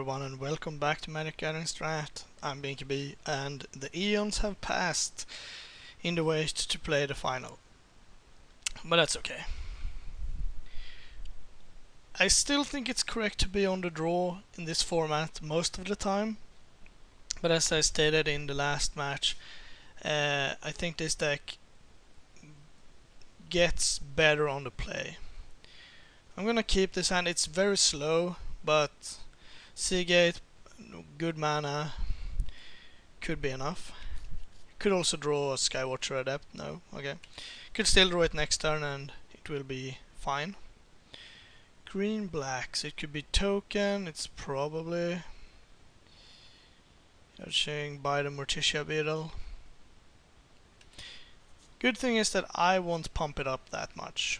everyone, and welcome back to Magic Gathering Strat. I'm Binkabi, and the eons have passed in the wait to play the final. But that's okay. I still think it's correct to be on the draw in this format most of the time. But as I stated in the last match, I think this deck gets better on the play. I'm gonna keep this hand. It's very slow, but Seagate, good mana, could be enough. Could also draw a Skywatcher Adept, no, okay. Could still draw it next turn and it will be fine. Green blacks, it could be token, it's probably searching by the Morticia Beetle. Good thing is that I won't pump it up that much.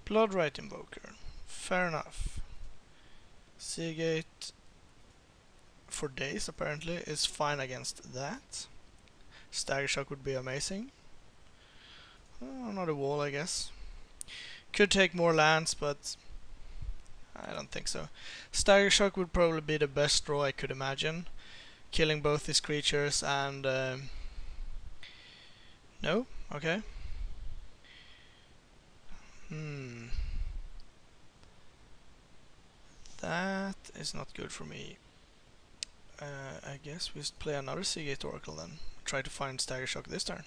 Bloodright Invoker, fair enough. Seagate for days apparently is fine against that. Stagger Shock would be amazing. Another wall, I guess. Could take more lands, but I don't think so. Stagger Shock would probably be the best draw I could imagine. Killing both these creatures and... no? Okay. That is not good for me. I guess we just play another Seagate Oracle then. Try to find Stagger Shock this turn.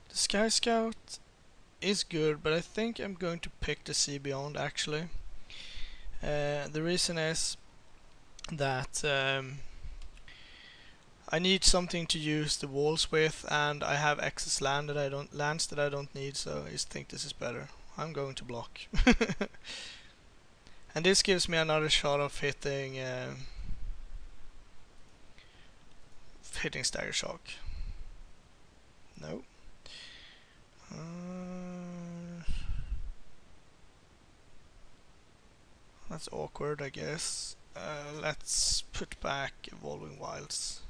The Sky Scout is good, but I think I'm going to pick the Sea Beyond actually. The reason is that I need something to use the walls with, and I have excess lands that I don't need, so I just think this is better. I'm going to block. And this gives me another shot of hitting Stagger Shock. No. That's awkward, I guess. Let's put back Evolving Wilds.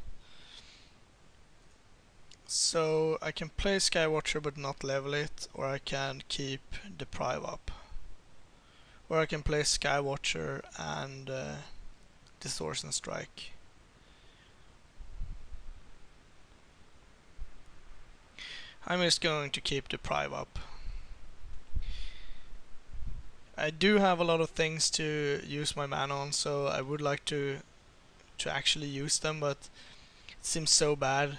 So I can play Skywatcher but not level it, or I can keep Deprive up. Or I can play Skywatcher and Distortion Strike. I'm just going to keep Deprive up. I do have a lot of things to use my mana on, so I would like to actually use them, but it seems so bad.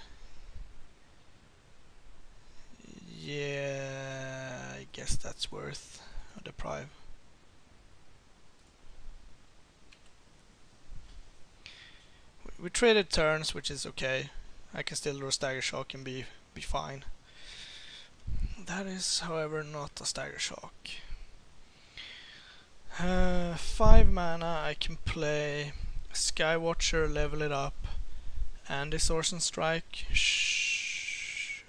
Yeah, I guess that's worth a Deprive. We traded turns, which is okay. I can still draw Stagger Shock and be fine. That is, however, not a Stagger Shock. 5 mana, I can play Skywatcher, level it up, and Distortion Strike. Sure.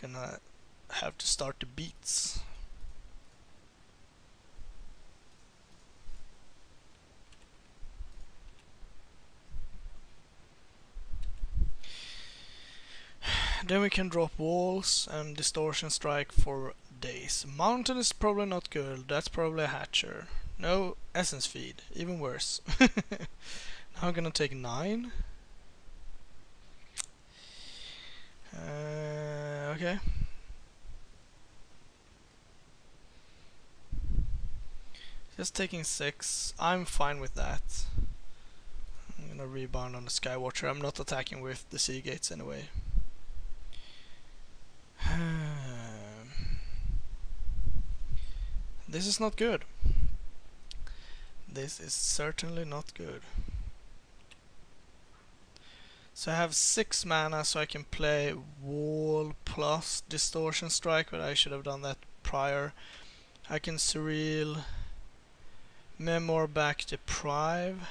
Gonna have to start the beats. Then we can drop walls and Distortion Strike for days. Mountain is probably not good. That's probably a Hatcher. No, Essence Feed. Even worse. Now I'm gonna take 9. Okay. Just taking 6. I'm fine with that. I'm gonna rebound on the Skywatcher. I'm not attacking with the Sea Gates anyway. This is not good. This is certainly not good. So I have 6 mana, so I can play Wall plus Distortion Strike, but I should have done that prior. I can Surreal, Memoir back Deprive.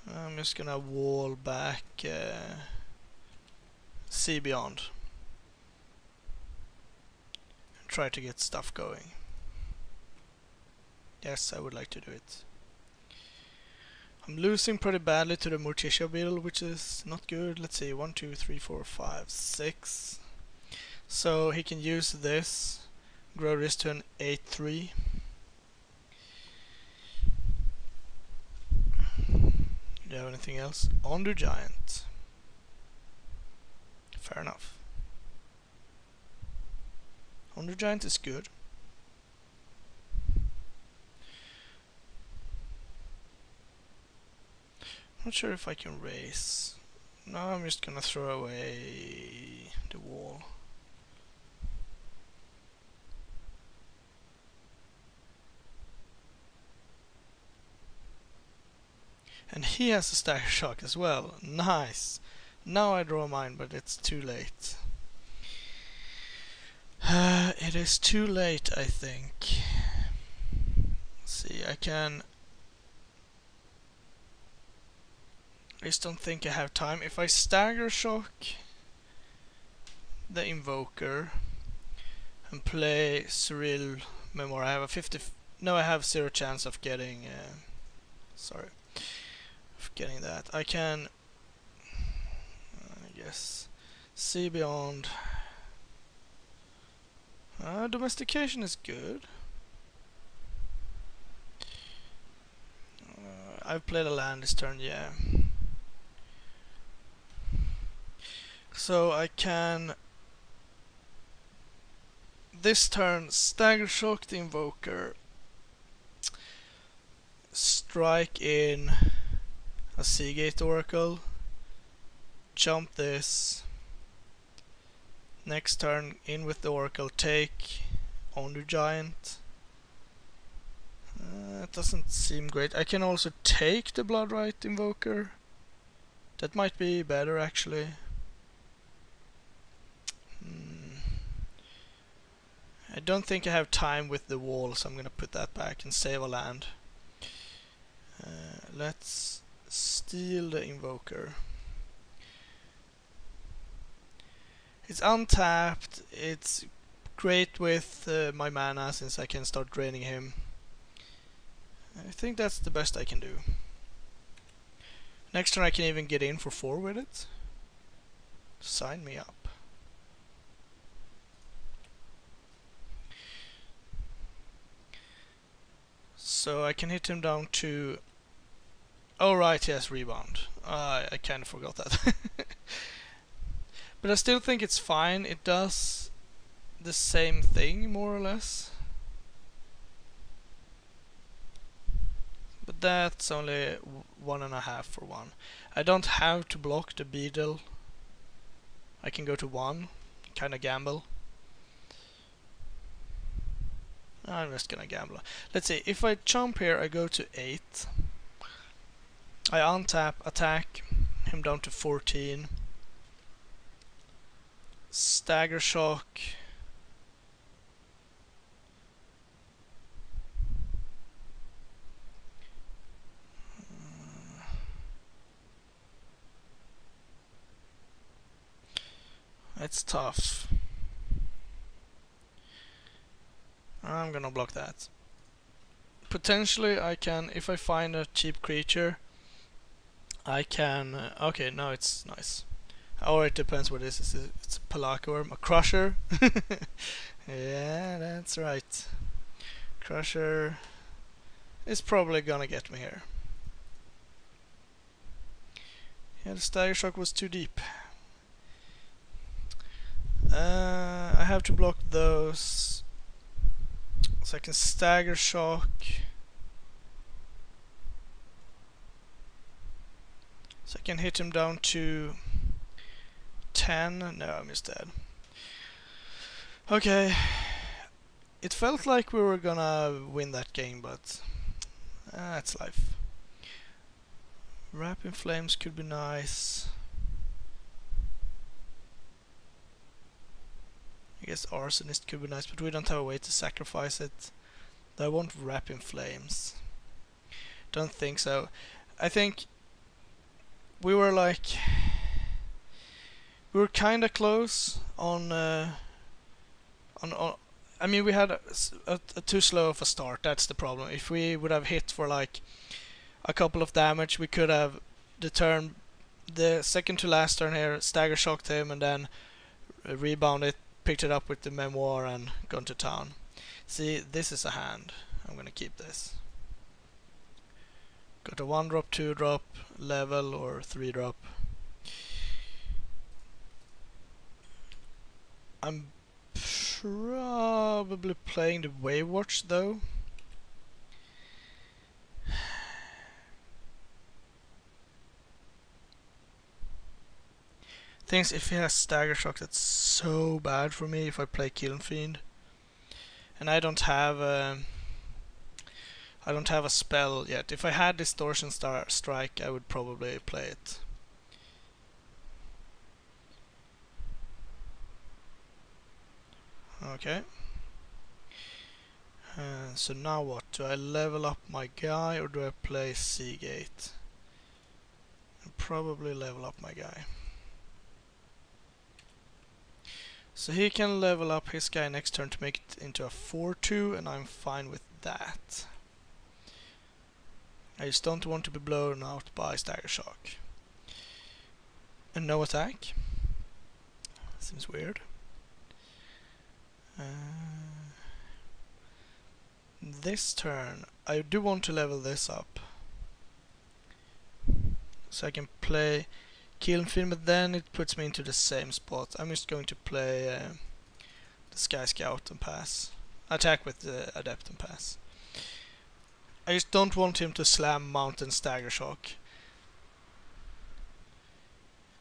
I'm just gonna wall back Sea Beyond. Try to get stuff going. Yes, I would like to do it. I'm losing pretty badly to the Morticia build, which is not good. Let's see, 1, 2, 3, 4, 5, 6. So he can use this, grow this to an 8-3. Do you have anything else? Under Giant. Fair enough. Under Giant is good. Not sure if I can raise. No, I'm just gonna throw away the wall. And he has a stagger shock as well. Nice. Now I draw mine, but it's too late. It is too late, I think. Let's see, I just don't think I have time. If I stagger shock the Invoker and play Cyril Memoir, I have a 50. No, I have 0 chance of getting. Sorry, of getting that. I can. I guess see beyond. Domestication is good. I've played a land this turn, yeah. So I can this turn stagger shock the Invoker, strike in a Seagate Oracle, jump this, next turn in with the Oracle, take Under Giant. It doesn't seem great. I can also take the Bloodright Invoker. That might be better actually. I don't think I have time with the wall, so I'm gonna put that back and save a land. Let's steal the Invoker. It's untapped. It's great with my mana since I can start draining him. I think that's the best I can do. Next turn I can even get in for 4 with it. Sign me up. So I can hit him down to... Oh right, yes, rebound. I kind of forgot that. But I still think it's fine. It does the same thing, more or less. But that's only 1.5 for 1. I don't have to block the Beetle. I can go to 1. Kinda gamble. I'm just gonna gamble. Let's see, if I jump here, I go to 8. I untap, attack him down to 14. Stagger shock. It's tough. I'm gonna block that. Potentially I can, if I find a cheap creature, I can... okay, now it's nice. Or it depends what it is. It's a Palacorm, a Crusher. Yeah, that's right. Crusher is probably gonna get me here. Yeah, the Stagger Shock was too deep. I have to block those. So I can Stagger Shock. So I can hit him down to 10. No, I'm just dead. Okay. It felt like we were gonna win that game, but that's life. Wrap in Flames could be nice. I guess Arsonist could be nice, but we don't have a way to sacrifice it. I won't Wrap in Flames. Don't think so. I think we were like... we were kinda close on... I mean, we had a too slow of a start, that's the problem. If we would have hit for like a couple of damage, we could have the second to last turn here, stagger shocked him and then rebound it, picked it up with the memoir and gone to town. See, this is a hand. I'm gonna keep this. Got a 1-drop, 2-drop, level or 3-drop. I'm probably playing the Wave Watch though. Things if he has Stagger Shock, that's so bad for me if I play Kiln Fiend. And I don't have a spell yet. If I had Distortion Strike, I would probably play it. Okay. So now what? Do I level up my guy or do I play Seagate? I'll probably level up my guy. So he can level up his guy next turn to make it into a 4-2, and I'm fine with that. I just don't want to be blown out by Stagger Shock. And no attack. Seems weird. This turn, I do want to level this up. So I can play Kiln Fiend, but then it puts me into the same spot. I'm just going to play the Sky Scout and pass. Attack with the Adept and pass. I just don't want him to slam Mountain Stagger Shock.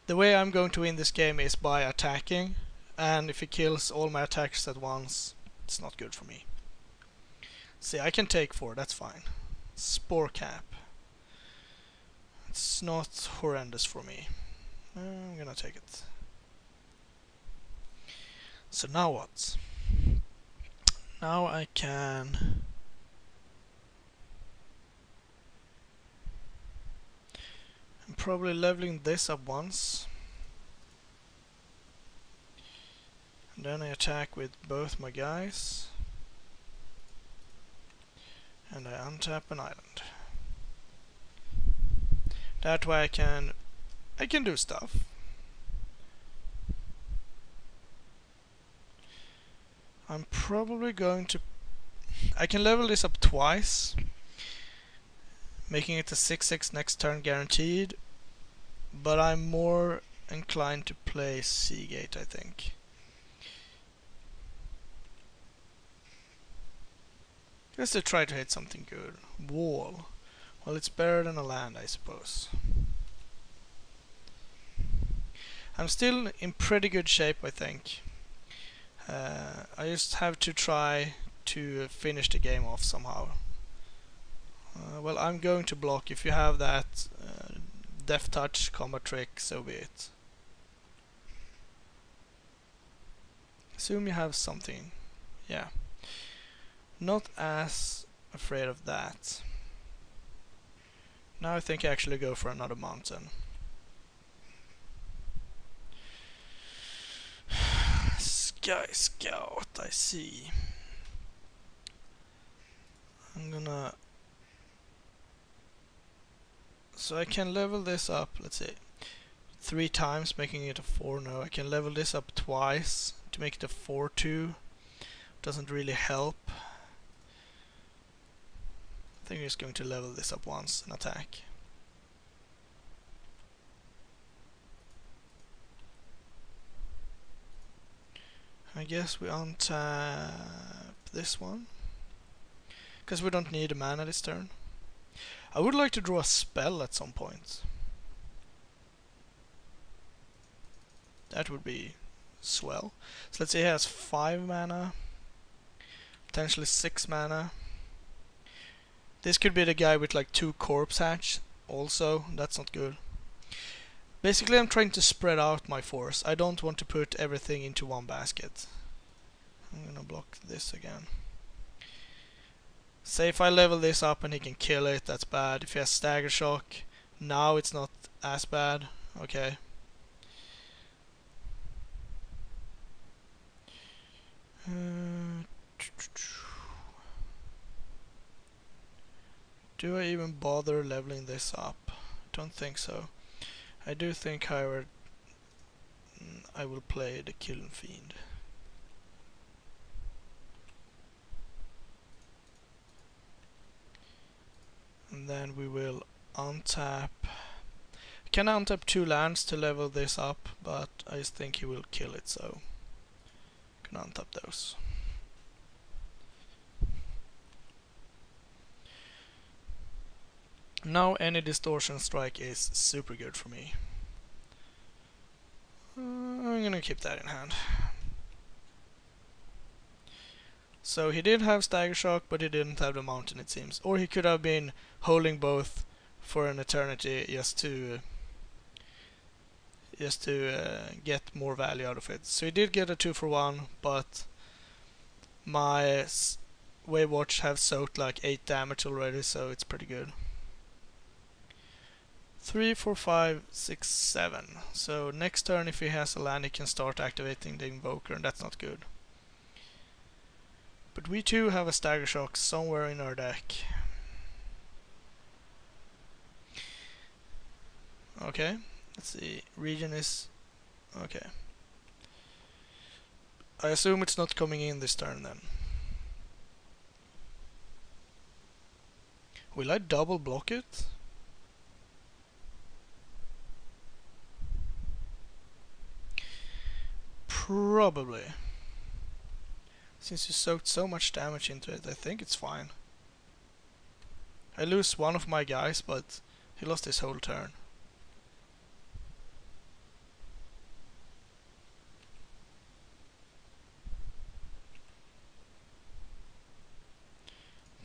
The way I'm going to win this game is by attacking, and if he kills all my attacks at once, it's not good for me. See, I can take 4, that's fine. Spore Cap. It's not horrendous for me. I'm gonna take it. So now what? Now I can... I'm probably leveling this up once. And then I attack with both my guys. And I untap an island. That way I can do stuff. I'm probably going to... I can level this up twice, making it a 6-6 next turn guaranteed, but I'm more inclined to play Seagate, I think. Just to try to hit something good. Wall. Well, it's better than a land, I suppose. I'm still in pretty good shape, I think. I just have to try to finish the game off somehow. Well, I'm going to block. If you have that Death Touch combat trick, so be it. Assume you have something. Yeah. Not as afraid of that. Now I think I actually go for another mountain. Sky Scout, I see. I'm gonna... So I can level this up, let's see, 3 times, making it a 4. No, I can level this up twice to make it a 4-2. Doesn't really help. I think I'm just going to level this up once and attack. I guess we untap this one, because we don't need a mana this turn. I would like to draw a spell at some point. That would be swell. So let's say he has 5 mana, potentially 6 mana. This could be the guy with like 2 Corpse Hatch also, that's not good. Basically I'm trying to spread out my force. I don't want to put everything into one basket. I'm gonna block this again. Say if I level this up and he can kill it, that's bad. If he has Stagger Shock, now it's not as bad. Okay. Do I even bother leveling this up? Don't think so. I do think, however, I will play the Killing Fiend. And then we will untap. I can untap 2 lands to level this up, but I just think he will kill it, so can untap those. Now any Distortion Strike is super good for me. I'm gonna keep that in hand. So he did have Stagger Shock, but he didn't have the Mountain, it seems. Or he could have been holding both for an eternity just to get more value out of it. So he did get a 2-for-1, but my Wave Watch have soaked like 8 damage already, so it's pretty good. 3, 4, 5, 6, 7. So next turn, if he has a land, he can start activating the Invoker, and that's not good. But we too have a Stagger Shock somewhere in our deck. Okay, let's see. Region is okay. I assume it's not coming in this turn then. Will I double block it? Probably. Since you soaked so much damage into it, I think it's fine. I lose one of my guys, but he lost his whole turn.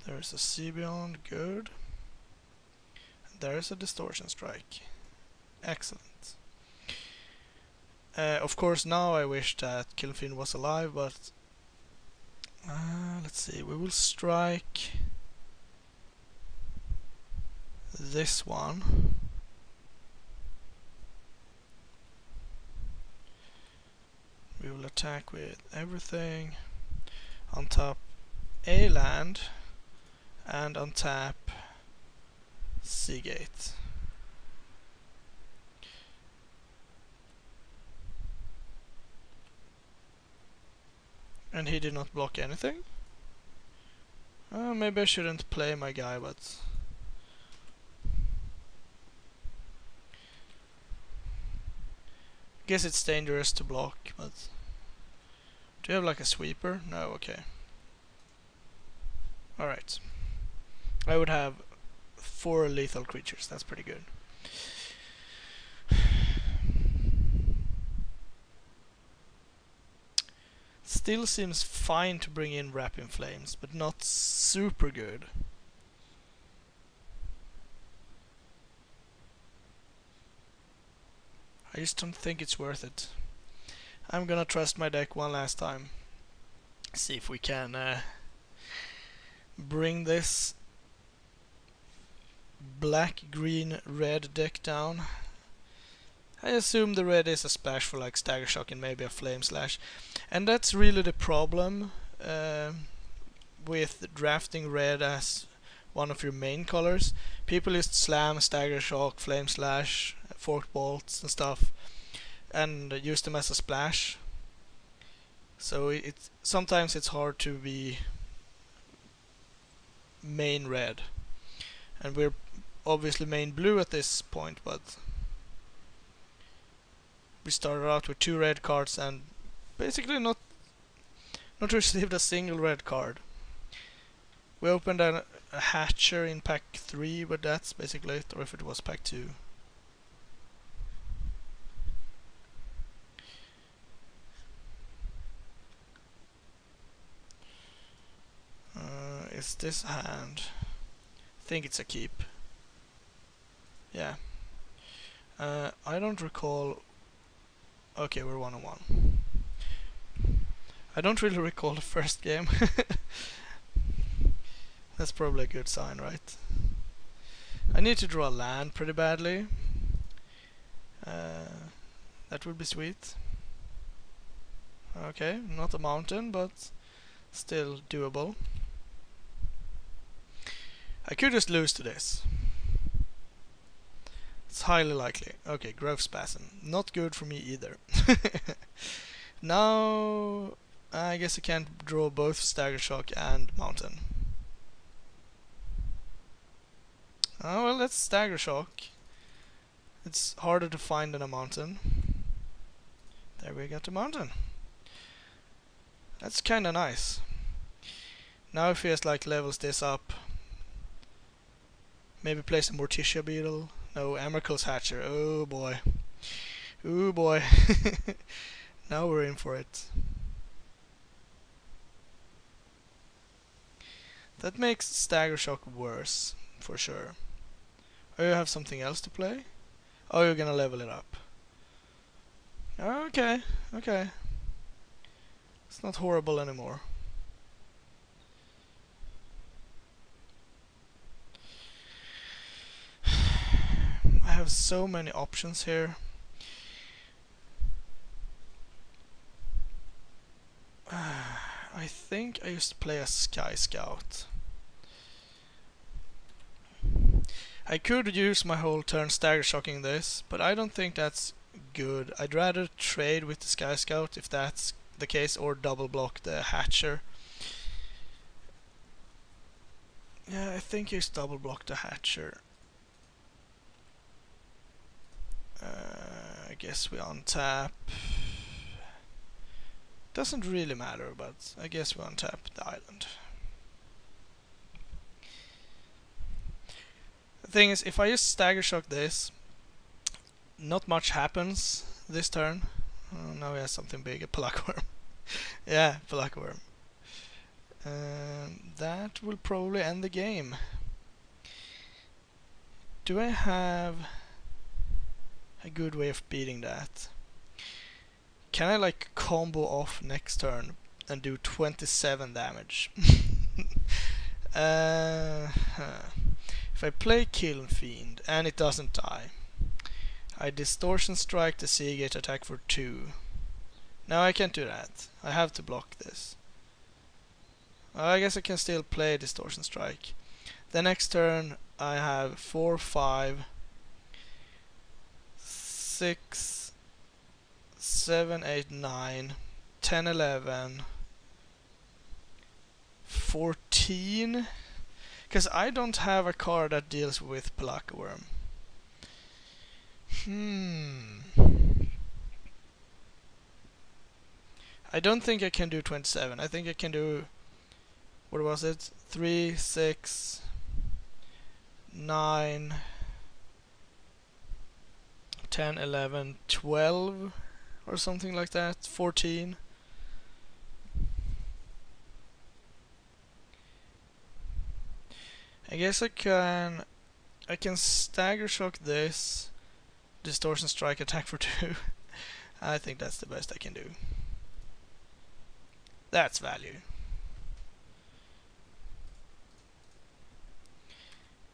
There's a Sea Beyond, good. And there's a Distortion Strike. Excellent. Of course, now I wish that Killing Fiend was alive, but let's see, we will strike this one. We will attack with everything, untap a land, and untap Seagate. And he did not block anything? Maybe I shouldn't play my guy, but guess it's dangerous to block, but do you have like a sweeper? No, okay. Alright. I would have 4 lethal creatures, that's pretty good. Still seems fine to bring in Wrap in Flames, but not super good. I just don't think it's worth it. I'm gonna trust my deck one last time. See if we can bring this black, green, red deck down. I assume the red is a splash for like Stagger Shock and maybe a Flame Slash. And that's really the problem with drafting red as one of your main colors. People just slam Stagger Shock, Flame Slash, Forked Bolts and stuff and use them as a splash. So sometimes it's hard to be main red. And we're obviously main blue at this point, but we started out with 2 red cards and basically not received a single red card. We opened a Hatcher in pack 3, but that's basically it, or if it was pack 2. Is this hand? I think it's a keep. Yeah. I don't recall. Okay, we're 1-1. I don't really recall the first game. That's probably a good sign, right? I need to draw a land pretty badly. That would be sweet. Okay, not a mountain, but still doable. I could just lose to this. It's highly likely. Okay, growth spasm. Not good for me either. Now I guess I can't draw both Stagger Shock and Mountain. Oh well, that's Stagger Shock. It's harder to find than a Mountain. There we got the Mountain. That's kinda nice. Now if he has like levels this up, maybe play some Morticia Beetle. No, Emerald's Hatcher. Oh boy. Oh boy. Now we're in for it. That makes Stagger Shock worse, for sure. Oh, you have something else to play? Oh, you're gonna level it up. Okay, okay. It's not horrible anymore. I have so many options here. I think I used to play a Sky Scout. I could use my whole turn Stagger Shocking this, but I don't think that's good. I'd rather trade with the Sky Scout if that's the case, or double block the Hatcher. Yeah, I think just double block the Hatcher. I guess we untap. Doesn't really matter, but I guess we untap the island. The thing is, if I just Stagger Shock this, not much happens this turn. Oh, now he has something big, a Pluckworm. Yeah, Pluckworm. That will probably end the game. Do I have a good way of beating that? Can I like combo off next turn and do 27 damage? If I play Kiln Fiend and it doesn't die, I Distortion Strike the Seagate attack for 2. No, I can't do that. I have to block this. I guess I can still play Distortion Strike. The next turn I have 4, 5, 6, 7, 8, 9, 10, 11, 14. Because I don't have a card that deals with Pluckworm. I don't think I can do 27. I think I can do, what was it? 3, 6, 9, 10, 11, 12 or something like that. 14. I guess I can Stagger Shock this, Distortion Strike attack for 2. I think that's the best I can do. That's value.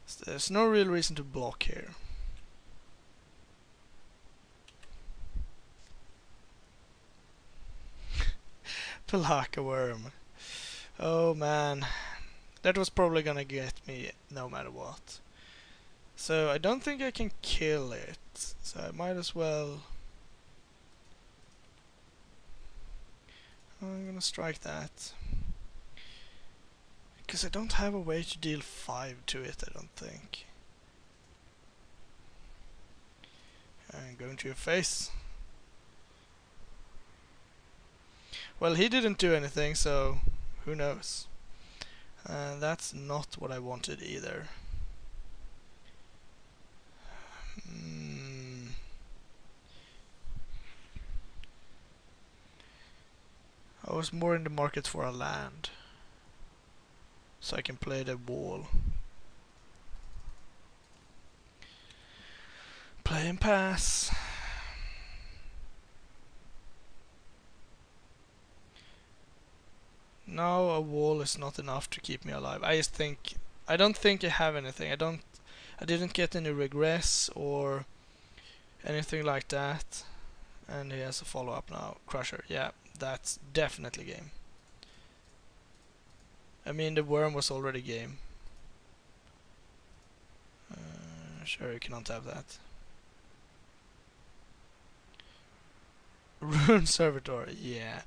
So there's no real reason to block here. Pluckworm. Oh man. That was probably gonna get me no matter what. So I don't think I can kill it. So I might as well... I'm gonna strike that. Because I don't have a way to deal 5 to it, I don't think. I'm going to your face. Well, he didn't do anything, so who knows. That's not what I wanted either. I was more in the market for a land, so I can play the wall. Play and pass. No, a wall is not enough to keep me alive. I don't think I have anything. I didn't get any regress or anything like that. And he has a follow-up now. Crusher, yeah, that's definitely game. I mean, the worm was already game. Sure, you cannot have that. Rune Servitor, yeah.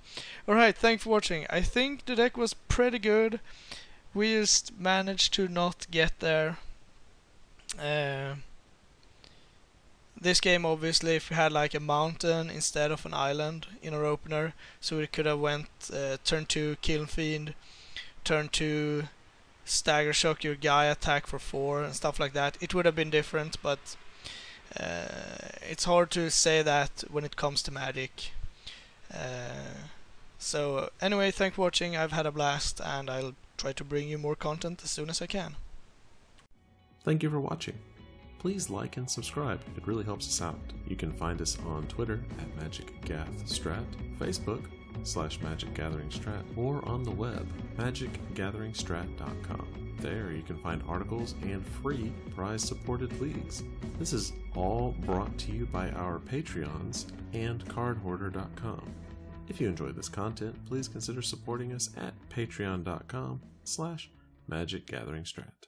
Alright, thanks for watching. I think the deck was pretty good. We just managed to not get there. This game, obviously, if we had like a mountain instead of an island in our opener, so we could have went turn 2 Kill Fiend, turn 2 Stagger Shock your guy, attack for 4 and stuff like that. It would have been different, but it's hard to say that when it comes to Magic. So anyway, thanks for watching. I've had a blast, and I'll try to bring you more content as soon as I can. Thank you for watching. Please like and subscribe, it really helps us out. You can find us on Twitter at MagicGathStrat, Facebook /MagicGatheringStrat, or on the web, magicgatheringstrat.com. There you can find articles and free prize-supported leagues. This is all brought to you by our Patreons and cardhoarder.com. If you enjoyed this content, please consider supporting us at patreon.com/MagicGatheringStrat.